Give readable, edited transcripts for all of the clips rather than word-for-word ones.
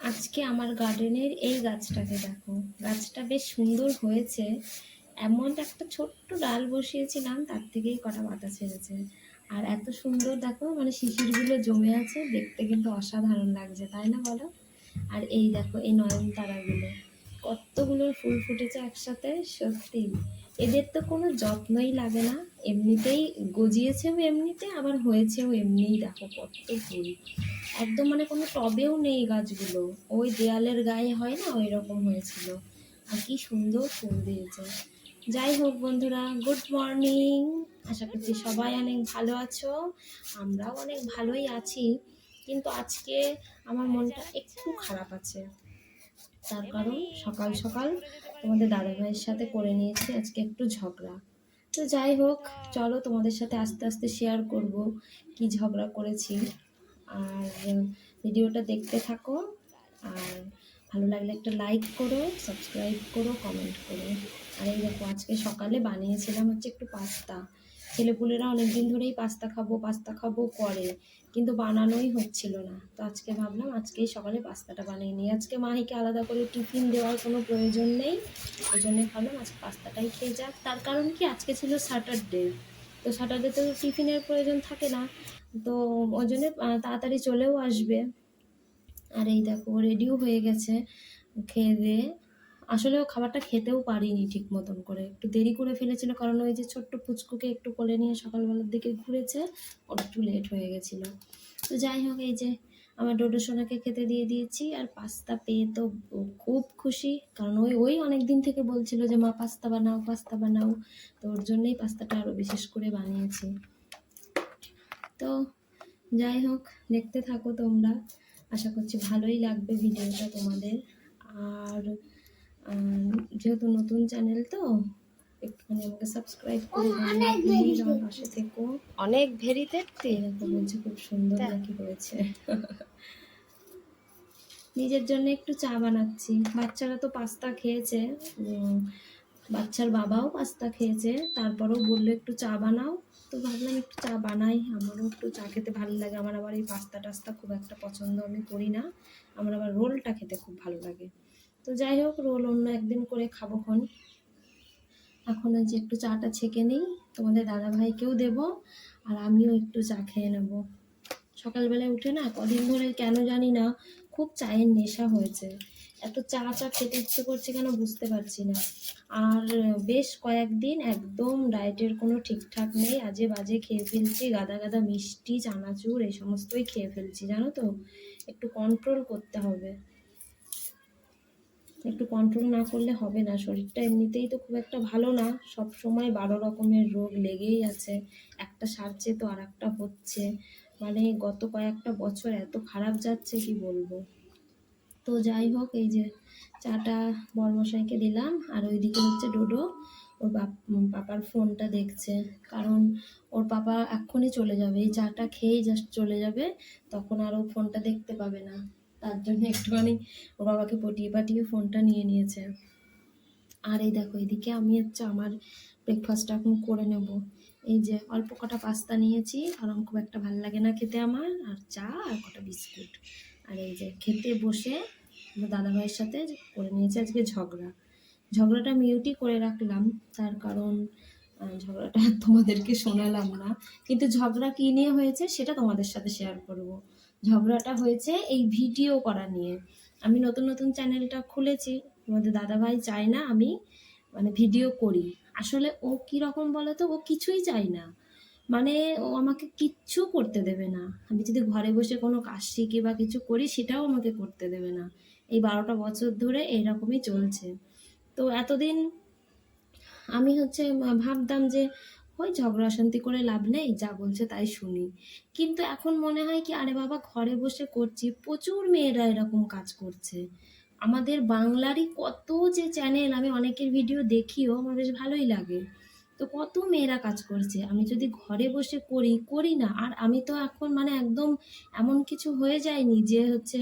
আজকে আমার গার্ডেনের এই গাছটাকে দেখো, গাছটা বেশ সুন্দর হয়েছে। এমন একটা ছোট্ট ডাল বসিয়েছিলাম, তার থেকেই কটা পাতা ছেড়েছে। আর এত সুন্দর দেখো, মানে শিশিরগুলো জমে আছে, দেখতে কিন্তু অসাধারণ লাগছে, তাই না বলো? আর এই দেখো এই নয়নতারাগুলো, কতগুলো ফুল ফুটেছে একসাথে, সত্যি এদের তো কোনো যত্নই লাগে না, এমনিতেই গজিয়েছেও এমনিতে, আবার হয়েছেও এমনিই। দেখো কত ফুল, একদম মানে কোনো টবেও নেই গাছগুলো, ওই দেয়ালের গায়ে হয় না, ওই রকম হয়েছিল। আর কি সুন্দর ফুল দিয়েছে। যাই হোক বন্ধুরা, গুড মর্নিং। আশা করছি সবাই অনেক ভালো আছো, আমরাও অনেক ভালোই আছি। কিন্তু আজকে আমার মনটা একটু খারাপ আছে, তার কারণ সকাল সকাল তোমাদের দাদাভাইয়ের সাথে করে নিয়েছি আজকে একটু ঝগড়া। তো যাই হোক, চলো তোমাদের সাথে আস্তে আস্তে শেয়ার করব কি ঝগড়া করেছি। আর ভিডিওটা দেখতে থাকো, আর ভালো লাগলে একটা লাইক করো, সাবস্ক্রাইব করো, কমেন্ট করো। আর এই দেখো, আজকে সকালে বানিয়েছিলাম হচ্ছে একটু পাস্তা। ছেলেপুলেরা অনেকদিন ধরেই পাস্তা খাবো পাস্তা খাবো করে, কিন্তু বানানোই হচ্ছিল না। তো আজকে ভাবলাম আজকেই সকালে পাস্তাটা বানিয়ে নিই। আজকে মাহিকে আলাদা করে টিফিন দেওয়ার কোনো প্রয়োজন নেই, ওই জন্যে ভাবলাম আজকে পাস্তাটাই খেয়ে যাক। তার কারণ কি, আজকে ছিল স্যাটারডে, তো স্যাটারডে তো টিফিনের প্রয়োজন থাকে না, তো ওই জন্যে তাড়াতাড়ি চলেও আসবে। আর এই দেখো রেডিও হয়ে গেছে খেয়ে দিয়ে। আসলে ও খাবারটা খেতেও পারিনি ঠিক মতন করে, একটু দেরি করে ফেলেছিল, কারণ ওই যে ছোট্ট পুচকুকে একটু কোলে নিয়ে সকালবেলার দিকে ঘুরেছে, ওর একটু লেট হয়ে গেছিলো। তো যাই হোক, এই যে আমার ডোডো সোনাকে খেতে দিয়ে দিয়েছি। আর পাস্তা পেয়ে তো ও খুব খুশি, কারণ ওই ওই অনেক দিন থেকে বলছিল যে মা পাস্তা বানাও পাস্তা বানাও, তো ওর জন্যই পাস্তাটা আরও বিশেষ করে বানিয়েছি। তো যাই হোক, দেখতে থাকো তোমরা, আশা করছি ভালোই লাগবে ভিডিওটা তোমাদের। আর যেহেতু নতুন চ্যানেল, তো একটুখানি আমাকে সাবস্ক্রাইব করে প্লিজ, আমার পাশে থেকো। অনেক ভেরি দেখতে এরকম বলছে, খুব সুন্দর নাকি হয়েছে। নিজের জন্য একটু চা বানাচ্ছি, বাচ্চারা তো পাস্তা খেয়েছে, বাচ্চার বাবাও পাস্তা খেয়েছে, তারপরেও বললো একটু চা বানাও। তো ভাবলাম একটু চা বানাই, আমারও একটু চা খেতে ভালো লাগে। আমার আবার এই পাস্তা টাস্তা খুব একটা পছন্দ আমি করি না, আমার আবার রোলটা খেতে খুব ভালো লাগে। তো যাই হোক, রোল অন্য একদিন করে খাবোক্ষণ। এখন যে একটু চাটা ছেঁকে নিই, তোমাদের দাদাভাইকেও দেবো, আর আমিও একটু চা খেয়ে নেব। সকালবেলায় উঠে না কদিন ধরে কেন জানি না খুব চায়ের নেশা হয়েছে, এত চা চা খেতে ইচ্ছে করছে কেন বুঝতে পারছি না। আর বেশ কয়েকদিন একদম ডায়েটের কোনো ঠিকঠাক নেই, আজে বাজে খেয়ে ফেলছি, গাদা গাদা মিষ্টি চানাচুর এই সমস্তই খেয়ে ফেলছি, জানো তো। একটু কন্ট্রোল করতে হবে, একটু কন্ট্রোল না করলে হবে না। শরীরটা এমনিতেই তো খুব একটা ভালো না, সব সময় 12 রকমের রোগ লেগেই আছে, একটা সারছে তো আর একটা হচ্ছে। মানে গত কয়েকটা বছর এত খারাপ যাচ্ছে কি বলবো। তো যাই হোক, এই যে চাটা বড়মশাইকে দিলাম, আর ওইদিকে হচ্ছে ডোডো ওর পাপার ফোনটা দেখছে, কারণ ওর পাপা এক্ষুনি চলে যাবে, এই চাটা খেয়েই জাস্ট চলে যাবে, তখন আর ও ফোনটা দেখতে পাবে না। তার জন্য একটুখানি ওর বাবাকে পটিয়ে পাটিয়ে ফোনটা নিয়ে নিয়েছে। আর এই দেখো এদিকে আমি হচ্ছে আমার ব্রেকফাস্টটা এখন করে নেব। এই যে অল্প কটা পাস্তা নিয়েছি, কারণ খুব একটা ভালো লাগে না খেতে আমার, আর চা আর কটা বিস্কুট। আর এই যে খেতে বসে আমার দাদাভাইয়ের সাথে করে নিয়েছি আজকে ঝগড়াটা মিউটই করে রাখলাম, তার কারণ ঝগড়াটা তোমাদেরকে শোনালাম না, কিন্তু ঝগড়া কী নিয়ে হয়েছে সেটা তোমাদের সাথে শেয়ার করব। ঝগড়াটা হয়েছে এই ভিডিও করা নিয়ে। আমি নতুন নতুন চ্যানেলটা খুলেছি, তোমাদের দাদাভাই চায় না আমি মানে ভিডিও করি। আসলে ও কীরকম বলো তো, ও কিছুই চায় না, মানে ও আমাকে কিচ্ছু করতে দেবে না। আমি যদি ঘরে বসে কোনো কাজ শিখি বা কিছু করি, সেটাও আমাকে করতে দেবে না। এই 12টা বছর ধরে এইরকমই চলছে। তো এতদিন আমি হচ্ছে ভাবতাম যে ওই ঝগড়া অশান্তি করে লাভ নেই, যা বলছে তাই শুনি। কিন্তু এখন মনে হয় কি, আরে বাবা ঘরে বসে করছি, প্রচুর মেয়েরা এরকম কাজ করছে। আমাদের বাংলারই কত যে চ্যানেল, আমি অনেকের ভিডিও দেখিও, আমার বেশ ভালোই লাগে। তো কত মেয়েরা কাজ করছে, আমি যদি ঘরে বসে করি না। আর আমি তো এখন মানে একদম এমন কিছু হয়ে যায়নি যে হচ্ছে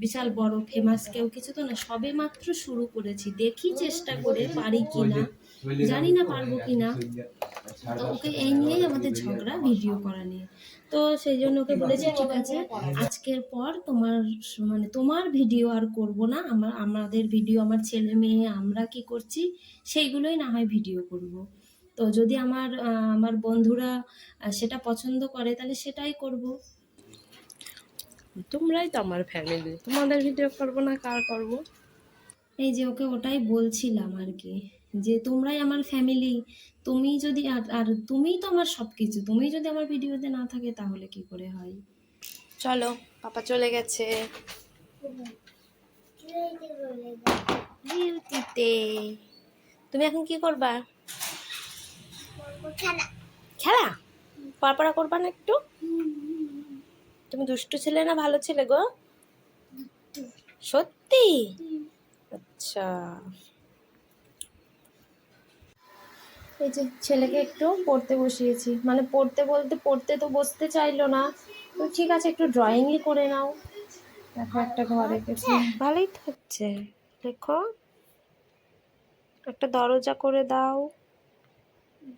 বিশাল বড় ফেমাস কেউ কিছু তো না, সবে মাত্র শুরু করেছি, দেখি চেষ্টা করে পারি কি না, জানি না পারবো কি না। তো ওকে এই নিয়েই আমাদের ঝগড়া, ভিডিও করা নিয়ে। তো সেই জন্য ওকে বলেছি ঠিক আছে আজকের পর তোমার মানে তোমার ভিডিও আর করব না, আমাদের ভিডিও আমার ছেলে মেয়ে আমরা কি করছি সেইগুলোই না হয় ভিডিও করব। তো যদি আমার বন্ধুরা সেটা পছন্দ করে তাহলে সেটাই করব। তোমরাই তো আমার ফ্যামিলি, তোমাদের ভিডিও করবো না কার করবো? এই যে ওকে ওটাই বলছিলাম আর কি, যে তোমরাই আমার ফ্যামিলি, তুমি যদি আর তুমিই তো আমার সবকিছু, তুমি যদি আমার ভিডিওতে না থাকে তাহলে কি করে হয়। চলো, পাপা চলে গেছে ডিউটিতে। তুমি এখন কি করবা? খেলা পড়া করবা না একটু? তুমি দুষ্টু ছেলে না ভালো ছেলে গো? সত্যি? আচ্ছা। এই যে ছেলেকে একটু পড়তে বসিয়েছি, মানে পড়তে বলতে পড়তে তো বসতে চাইলো না, তো ঠিক আছে একটু ড্রয়িংই করে নাও। দেখো একটা ঘর এঁকেছি। ভালোই তো হচ্ছে, দেখো একটা দরজা করে দাও।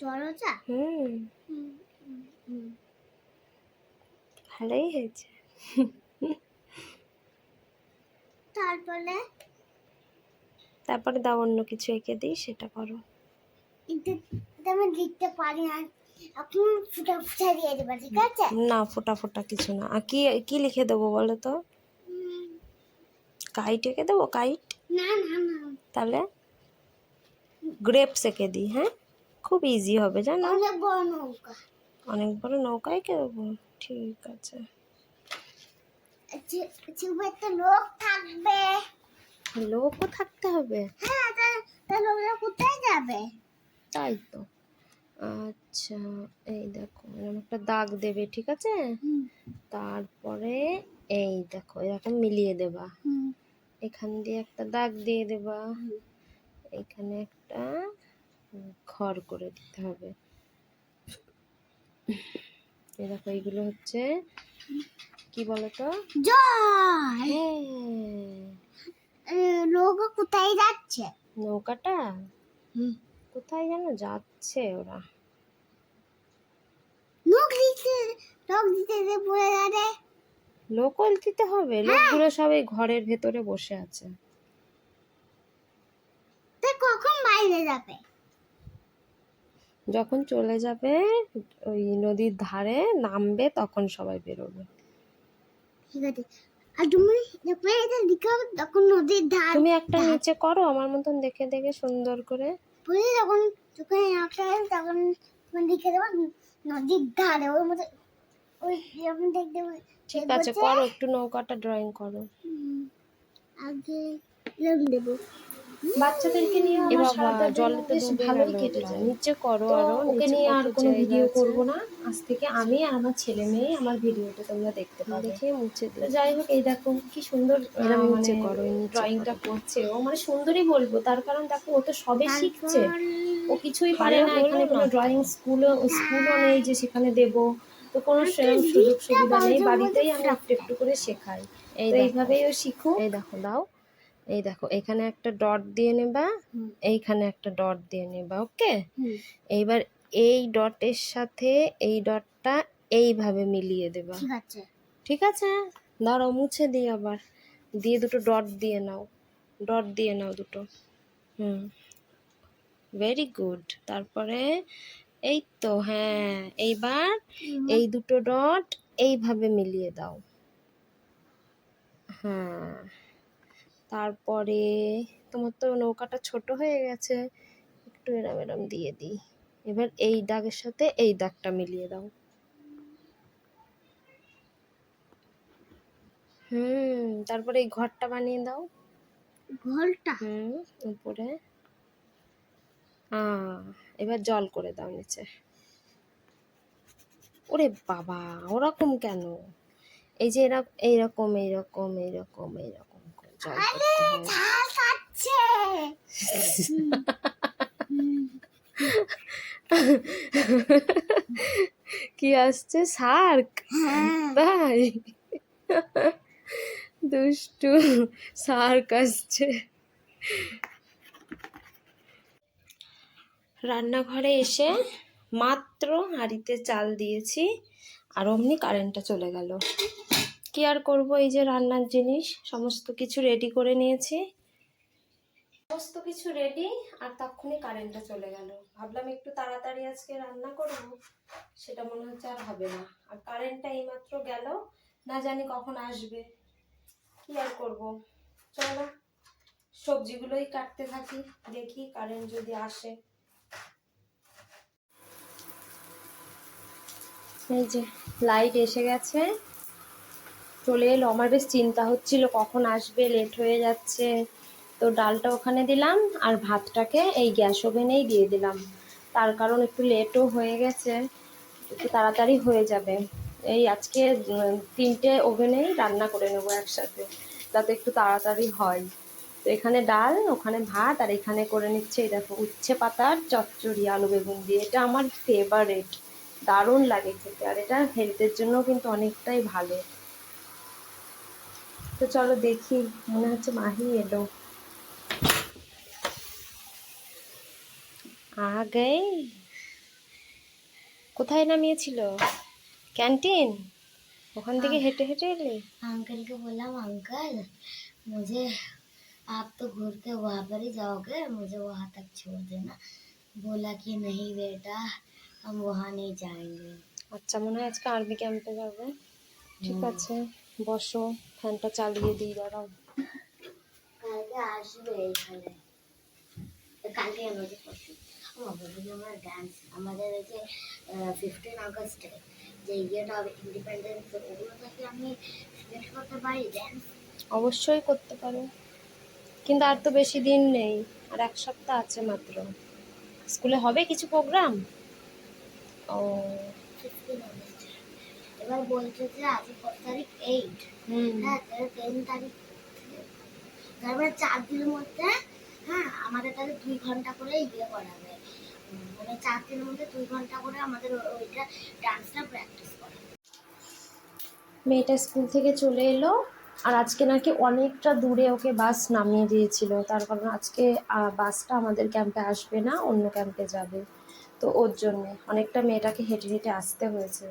দরজা ভালোই হয়েছে। তারপরে তারপরে দাও অন্য কিছু এঁকে দিই, সেটা করো। এটা আমি লিখতে পারি না, এখন ফুটা ফুটা দিয়ে দেবো, ঠিক আছে? না, ফোটা ফোটা কিছু না। আর কি কি লিখে দেবো বলো তো? কাইট এঁকে দেবো, কাইট? না না না, তাহলে গ্রেপস এঁকে দিই। হ্যাঁ, খুব ইজি হবে জানো। অনেক বড় নৌকা। অনেক বড় নৌকা এঁকে দেবো, ঠিক আছে। ছবি একটা লোক থাকবে। লোকও থাকতে হবে? হ্যাঁ, তা লোকটা কোথায় যাবে? তাই তো। আচ্ছা, এই দেখো এরকম একটা দাগ দেবে, ঠিক আছে? তারপরে এই দেখো এরকম মিলিয়ে দেবা, এখান দিয়ে একটা দাগ দিয়ে দেবা, এখানে একটা ঘর করে দিতে হবে। এই দেখো এইগুলো হচ্ছে কি বলতো? জল। হ্যাঁ, লোক কোথায় যাচ্ছে? নৌকাটা কোথায় যেন যাচ্ছে ওরা। লোক দিতে পড়ে যাবে। লোক দিতে হবে? লোকগুলো সব এই ঘরের ভেতরে বসে আছে। তা কখন বাইরে যাবে? যখন চলে যাবে ওই নদীর ধারে নামবে তখন সবাই বেরোবে। ঠিক আছে। আর তুমি যখন এটা লিখো তখন নদীর ধার তুমি একটা নিচে করো আমার মতন দেখে দেখে সুন্দর করে। বুঝলি, যখন যখন একটা তখন তুমি লিখে দেবো নদীর ধারে, ওর মধ্যে ওই যখন দেখতে ঠিক আছে, করো একটু নৌকাটা ড্রয়িং করো। আগে এরকম দেবো। বাচ্চাদেরকে নিয়ে এ আমার বাবা, সারাটা দিন জলে তো বেশ ডুবে ভালোই গেল কেটে ওটা। যায়। নিচে করো তো আরো, ওকে নিচে নিয়ে আর কত কোনো জায়গা ভিডিও আছে। করব না, আজ থেকে আমি আর আমার ছেলে মেয়ে আমার ভিডিওটা তোমরা দেখতে পাবে। দেখে মুছে তো দিই। যাই হোক, এই দেখো কি সুন্দর এরম মানে নিচে করো, এই নিচে ড্রয়িংটা করো। করছে ও, মানে সুন্দরই বলবো, তার কারণ দেখো ও তো সবে শিখছে, ও কিছুই পারে ভালো না, হলো এখানে কোনো না? ড্রয়িং স্কুলও নেই যে সেখানে দেব, তো কোনো সেরকম সুযোগ সুবিধা নেই, বাড়িতেই আমি একটু একটু করে শেখাই। এই তো দেখো, এইভাবেই ও শিখুক। এই দেখো দাও, এই দেখো এখানে একটা ডট দিয়ে নেবা, এইখানে একটা ডট দিয়ে নেবা, ওকে? এইবার এই ডটের সাথে এই ডটটা এইভাবে মিলিয়ে দেবা, ঠিক আছে। ঠিক আছে? দাঁড়াও মুছে দিই আবার, দিয়ে দুটো ডট দিয়ে নাও, ডট দিয়ে নাও দুটো। Very good. তারপরে এই তো, হ্যাঁ, এইবার এই দুটো ডট এইভাবে মিলিয়ে দাও। হ্যাঁ, তারপরে তোমার তো নৌকাটা ছোট হয়ে গেছে, একটু এরম এরম দিয়ে দিই। এবার এই দাগের সাথে এই দাগটা মিলিয়ে দাও। তারপরে এই ঘরটা বানিয়ে দাও। ঘরটা উপরে এবার জল করে দাও নিচে। ওরে বাবা, ওরকম কেন? এই যে এইরকম এইরকম এইরকম এইরকম করে জল করতে হয়। ঝাল খাচ্ছে। কি আসছে? শার্ক? তাই? দুষ্টু শার্ক আসছে। রান্নাঘরে এসে মাত্র হাঁড়িতে চাল দিয়েছি, আর অমনি কারেন্টটা চলে গেল। কি আর করবো, এই যে রান্নার জিনিস সমস্ত কিছু রেডি করে নিয়েছি, সমস্ত কিছু রেডি, আর তখনই কারেন্টটা চলে গেল। ভাবলাম একটু তাড়াতাড়ি আজকে রান্না করব, সেটা মনে হচ্ছে আর হবে না। আর কারেন্টটা এইমাত্র গেল, না জানি কখন আসবে। কি আর করব, চলো সবজিগুলোই কাটতে থাকি, দেখি কারেন্ট যদি আসে। এই যে লাইট এসে গেছে, চলে এলো। আমার বেশ চিন্তা হচ্ছিল কখন আসবে, লেট হয়ে যাচ্ছে। তো ডালটা ওখানে দিলাম আর ভাতটাকে এই গ্যাস ওভেনেই দিয়ে দিলাম, তার কারণ একটু লেটও হয়ে গেছে, একটু তাড়াতাড়ি হয়ে যাবে। এই আজকে 3টে ওভেনেই রান্না করে নেবো একসাথে, যাতে একটু তাড়াতাড়ি হয়। তো এখানে ডাল, ওখানে ভাত, আর এখানে করে নিচ্ছে এই দেখো উচ্ছে পাতার চচ্চড়ি আলু বেগুন দিয়ে। এটা আমার ফেভারেট, দারুণ লাগে খেতে, আর এটা হেলথের জন্য কিন্তু অনেকটাই ভালো। তো চলো দেখি, মনে হচ্ছে মাহি এলো। আগে কোথায় নামিয়েছিল? ক্যান্টিন? ওখান থেকে হেঁটে হেঁটে এলে? अंकल को बोला अंकल मुझे आप तो घूर के वहाँ पर ही जाओगे, मुझे वहाँ तक छोड़ देना। बोला कि नहीं बेटा हम वहाँ नहीं जाएंगे। আচ্ছা, মনে হয় আজকে আর্মি ক্যাম্পে যাবে। ঠিক আছে, বসো, ফ্যানটা চালিয়ে দিই, দাঁড়াও। কালকে আসবে এখানে, কালকে আমাদের পরশু আমার ডান্স, আমাদের ওই যে 15 আগস্টে যে ইয়েটা হবে ইন্ডিপেন্ডেন্স, ওগুলো থেকে আমি সিলেক্ট করতে পারি ড্যান্স। অবশ্যই করতে পারো, কিন্তু আর তো বেশি দিন নেই, আর 1 সপ্তাহ আছে মাত্র। স্কুলে হবে কিছু প্রোগ্রাম? ও 15 আগস্ট, এবার বলছে যে আজকে কত তারিখ 8, হুম, হ্যাঁ তাহলে 10 তারিখ, তারপরে 4 দিনের মধ্যে, হ্যাঁ আমাদের তাহলে 2 ঘন্টা করে ইয়ে করাবে, মানে 4 দিনের মধ্যে 2 ঘন্টা করে আমাদের ওইটা ডান্সটা প্র্যাকটিস করাবে। মেয়েটা স্কুল থেকে চলে এলো, আর আজকে নাকি অনেকটা দূরে ওকে বাস নামিয়ে দিয়েছিল, তার কারণ আজকে বাসটা আমাদের ক্যাম্পে আসবে না, অন্য ক্যাম্পে যাবে। তো ওর জন্যে অনেকটা মেয়েটাকে হেঁটে হেঁটে আসতে হয়েছে।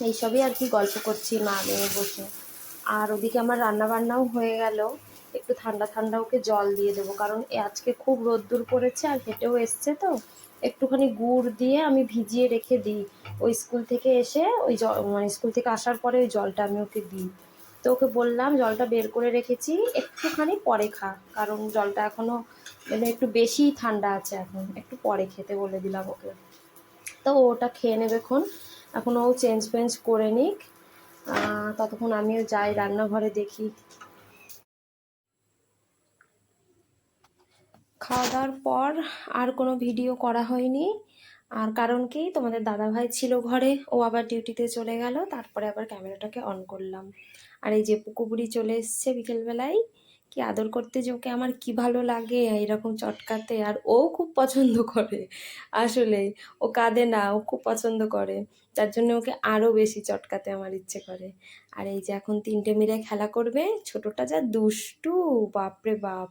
এইসবই আর কি, গল্প করছি মা মেয়ে বসে। আর ওদিকে আমার রান্না বান্নাও হয়ে গেল, একটু ঠান্ডা ঠান্ডা ওকে জল দিয়ে দেবো, কারণ আজকে খুব রোদ্দুর পড়েছে আর হেঁটেও এসছে, তো একটুখানি গুড় দিয়ে আমি ভিজিয়ে রেখে দিই। ওই স্কুল থেকে এসে ওই জল, মানে স্কুল থেকে আসার পরে ওই জলটা আমি ওকে দিই। তো ওকে বললাম জলটা বের করে রেখেছি, একটুখানি পরে খা, কারণ জলটা এখনও মানে একটু বেশিই ঠান্ডা আছে, এখন একটু পরে খেতে বলে দিলাম ওকে। তো ওটা খেয়ে নেবেক্ষণ, এখন ও চেঞ্জ ফেঞ্জ করে নিক, ততক্ষণ আমিও যাই রান্নাঘরে দেখি। খাওয়া দাওয়ার পর আর কোনো ভিডিও করা হয়নি, আর কারণ কি, তোমাদের দাদাভাই ছিল ঘরে, ও আবার ডিউটিতে চলে গেল, তারপরে আবার ক্যামেরাটাকে অন করলাম। আর এই যে পুকুবুড়ি চলে এসছে বিকেলবেলায়, কি আদর করতে যে ওকে আমার কি ভালো লাগে এরকম চটকাতে, আর ও খুব পছন্দ করে, আসলে ও কাঁদে না, ও খুব পছন্দ করে, তার জন্য ওকে আরও বেশি চটকাতে আমার ইচ্ছে করে। আর এই যে এখন 3টে মিলে খেলা করবে, ছোটটা যা দুষ্টু, বাপরে বাপ।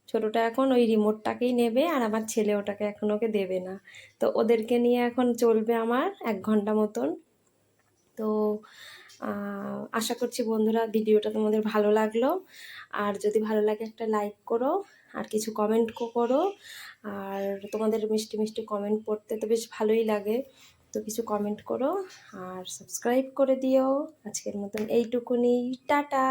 ছোটটা এখন ওই রিমোটটাকেই নেবে, আর আমার ছেলে ওটাকে এখন ওকে দেবে না। তো ওদেরকে নিয়ে এখন চলবে আমার 1 ঘন্টা মতন। তো আশা করছি বন্ধুরা ভিডিওটা তোমাদের ভালো লাগলো, আর যদি ভালো লাগে একটা লাইক করো, আর কিছু কমেন্ট করো। আর তোমাদের মিষ্টি মিষ্টি কমেন্ট পড়তে তো বেশ ভালোই লাগে, তো কিছু কমেন্ট করো, আর সাবস্ক্রাইব করে দিও। আজকের মতন এইটুকুনি, টাটা।